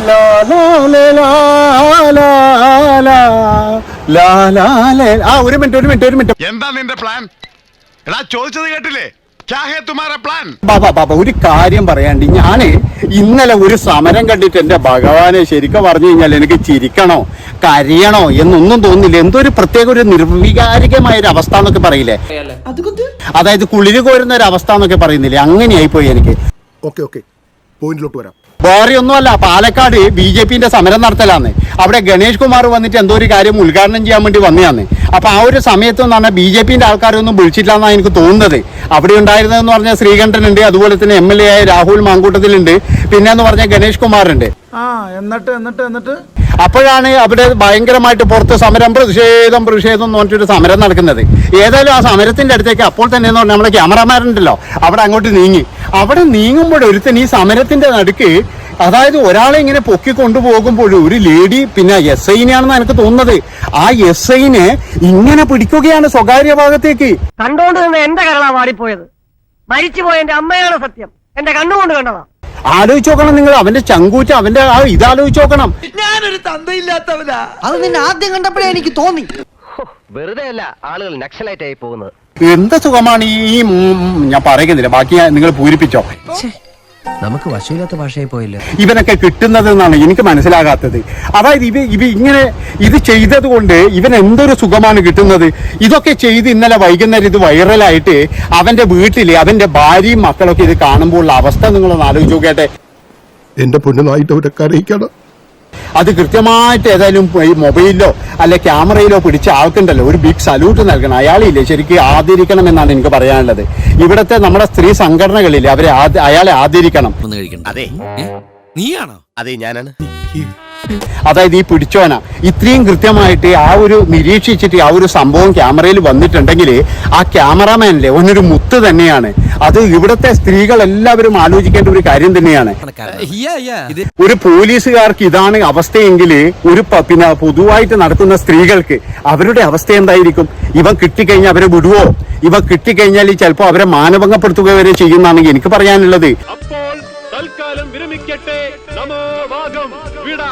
ലാ ലാ ലേ ലാ ലാ ലാ ലാ ലാ ലേ. ആ ഒരു മിനിറ്റ് എന്താ നിന്റെ പ്ലാൻ? എടാ ചോദിച്ചത് കേട്ടില്ലേ? ബാബാ ഒരു കാര്യം പറയാണ്ട്, ഞാന് ഇന്നലെ ഒരു സമരം കണ്ടിട്ട് എന്റെ ഭഗവാനെ ശരിക്കും പറഞ്ഞു കഴിഞ്ഞാൽ എനിക്ക് ചിരിക്കണോ കരയണോ എന്നൊന്നും തോന്നില്ല. എന്തോ ഒരു പ്രത്യേക ഒരു നിർവികാരികമായ ഒരു അവസ്ഥ എന്നൊക്കെ പറയില്ലേ, അതായത് കുളിര് കോരുന്ന ഒരു അവസ്ഥ എന്നൊക്കെ പറയുന്നില്ലേ, അങ്ങനെയായി പോയി എനിക്ക്. പോയിന്റിലോട്ട് വരാം. വേറെ ഒന്നുമല്ല, പാലക്കാട് BJPന്റെ സമരം നടത്തലാന്ന്. അവിടെ ഗണേഷ് കുമാർ വന്നിട്ട് എന്തോ ഒരു കാര്യം ഉദ്ഘാടനം ചെയ്യാൻ വേണ്ടി വന്നതാന്ന്. അപ്പൊ ആ ഒരു സമയത്ത് എന്ന് പറഞ്ഞാൽ BJPന്റെ ആൾക്കാരൊന്നും വിളിച്ചില്ല എന്നാണ് എനിക്ക് തോന്നുന്നത്. അവിടെ ഉണ്ടായിരുന്നതെന്ന് പറഞ്ഞാൽ ശ്രീകണ്ഠൻ ഉണ്ട്, അതുപോലെ തന്നെ MLA ആയ രാഹുൽ മാങ്കൂട്ടത്തിലുണ്ട്, പിന്നെ എന്ന് പറഞ്ഞാൽ ഗണേഷ് കുമാർ ഉണ്ട്. എന്നിട്ട് അപ്പോഴാണ് അവിടെ ഭയങ്കരമായിട്ട് പുറത്ത് സമരം പ്രതിഷേധം എന്ന് പറഞ്ഞിട്ടൊരു സമരം നടക്കുന്നത്. ഏതായാലും ആ സമരത്തിന്റെ അടുത്തേക്ക് അപ്പോൾ തന്നെ എന്ന് പറഞ്ഞാൽ നമ്മുടെ ക്യാമറമാരുണ്ടല്ലോ അവിടെ അങ്ങോട്ട് നീങ്ങി. അവിടെ നീങ്ങുമ്പോൾ ഒരുത്തൻ ഈ സമരത്തിന്റെ നടുക്ക്, അതായത് ഒരാളെ ഇങ്ങനെ പൊക്കി കൊണ്ടുപോകുമ്പോൾ ഒരു ലേഡി, പിന്നെ SIനെയാണെന്ന് എനിക്ക് തോന്നുന്നത്, ആ SIനെ ഇങ്ങനെ പിടിക്കുകയാണ് സ്വകാര്യ ഭാഗത്തേക്ക്. കണ്ടോണ്ട് നിന്ന് എന്റെ കരളാ വാടിപ്പോയത്. മരിച്ചുപോയ എന്റെ അമ്മയാണ് സത്യം, എന്റെ കണ്ണുകൊണ്ട് കണ്ടതാ. ആലോചിച്ച് നോക്കണം നിങ്ങൾ, അവന്റെ ചങ്കൂറ്റ, അവന്റെ ആ ഇതാലോചിച്ച് നോക്കണം. ഞാനൊരു തന്തയില്ലാത്തവനാ. അത് നിന്നെ ആദ്യം കണ്ടപ്പോഴേ എനിക്ക് തോന്നി. വെറുതെ അല്ല ആളുകൾ നക്സലൈറ്റ് ആയി പോകുന്നത്. എന്ത് സുഖമാണ് ഈ ഞാൻ പറയുന്നില്ല, ബാക്കി നിങ്ങൾ പൂരിപ്പിച്ചോ. നമുക്ക് വശമില്ലാത്ത ഭാഷയായി പോയില്ല ഇവനൊക്കെ കിട്ടുന്നത് എന്നാണ് എനിക്ക് മനസ്സിലാകാത്തത്. അതായത് ഇവ ഇങ്ങനെ ഇത് ചെയ്തത് കൊണ്ട് ഇവൻ എന്തൊരു സുഖമാണ് കിട്ടുന്നത്. ഇതൊക്കെ ചെയ്ത് ഇന്നലെ വൈകുന്നേരം ഇത് വൈറലായിട്ട് അവന്റെ വീട്ടില് അവന്റെ ഭാര്യയും മക്കളൊക്കെ ഇത് കാണുമ്പോൾ ഉള്ള അവസ്ഥ നിങ്ങളൊന്ന് ആലോചിച്ച് നോക്കട്ടെ. എന്റെ പൊന്നുനായിട്ട് അവരൊക്കെ അറിയിക്കണം. അത് കൃത്യമായിട്ട് ഏതായാലും ഈ മൊബൈലിലോ അല്ലെ ക്യാമറയിലോ പിടിച്ച ആൾക്കുണ്ടല്ലോ ഒരു ബിഗ് സല്യൂട്ട് നൽകണം. അയാളില്ലേ ശരിക്കും ആദരിക്കണം എന്നാണ് എനിക്ക് പറയാനുള്ളത്. ഇവിടുത്തെ നമ്മുടെ സ്ത്രീ സംഘടനകളില്ലേ അയാളെ ആദരിക്കണം. അതെ നീയാണോ? അതെ ഞാനാണ്. അതായത് ഈ പിടിച്ചോന ഇത്രയും കൃത്യമായിട്ട് ആ ഒരു നിരീക്ഷിച്ചിട്ട് ആ ഒരു സംഭവം ക്യാമറയിൽ വന്നിട്ടുണ്ടെങ്കിൽ ആ ക്യാമറാമാനിലെ ഒന്നൊരു മുത്ത് തന്നെയാണ്. അത് ഇവിടുത്തെ സ്ത്രീകൾ എല്ലാവരും ആലോചിക്കേണ്ട ഒരു കാര്യം തന്നെയാണ്. ഒരു പോലീസുകാർക്ക് ഇതാണ് അവസ്ഥയെങ്കിൽ ഒരു പിന്നെ പൊതുവായിട്ട് നടക്കുന്ന സ്ത്രീകൾക്ക് അവരുടെ അവസ്ഥ എന്തായിരിക്കും? ഇവ കിട്ടിക്കഴിഞ്ഞാൽ അവരെ വിടുവോ? ഇവ കിട്ടിക്കഴിഞ്ഞാൽ ചിലപ്പോൾ അവരെ മാനഭംഗപ്പെടുത്തുക വരെ ചെയ്യുന്നതാണെങ്കിൽ എനിക്ക് പറയാനുള്ളത്. അപ്പോൾ തൽക്കാലം വിരമിക്കട്ടെ. നമോ വാഗം വിട.